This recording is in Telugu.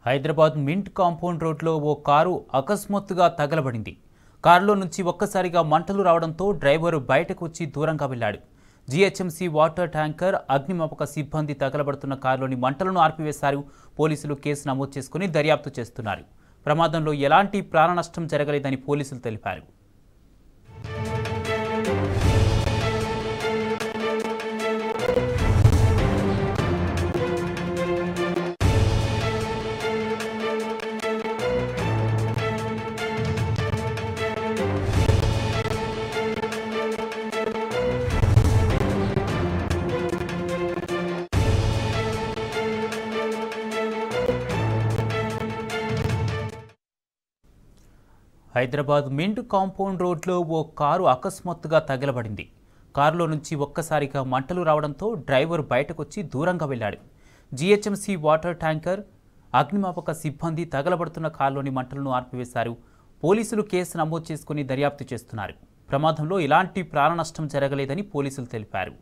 హైదరాబాద్ మింట్ కాంపౌండ్ రోడ్లో ఓ కారు అకస్మాత్తుగా తగలబడింది. కారులో నుంచి ఒక్కసారిగా మంటలు రావడంతో డ్రైవర్ బయటకు వచ్చి దూరంగా వెళ్లాడు. జీహెచ్ఎంసీ వాటర్ ట్యాంకర్, అగ్నిమాపక సిబ్బంది తగలబడుతున్న కారులోని మంటలను ఆర్పివేశారు. పోలీసులు కేసు నమోదు చేసుకుని దర్యాప్తు చేస్తున్నారు. ప్రమాదంలో ఎలాంటి ప్రాణ నష్టం జరగలేదని పోలీసులు తెలిపారు. హైదరాబాద్ మింట్ కాంపౌండ్ రోడ్లో ఓ కారు అకస్మాత్తుగా తగలబడింది. కారులో నుంచి ఒక్కసారిగా మంటలు రావడంతో డ్రైవర్ బయటకొచ్చి దూరంగా వెళ్లాడు. జీహెచ్ఎంసీ వాటర్ ట్యాంకర్, అగ్నిమాపక సిబ్బంది తగలబడుతున్న కారులోని మంటలను ఆర్పివేశారు. పోలీసులు కేసు నమోదు చేసుకుని దర్యాప్తు చేస్తున్నారు. ప్రమాదంలో ఎలాంటి ప్రాణ నష్టం జరగలేదని పోలీసులు తెలిపారు.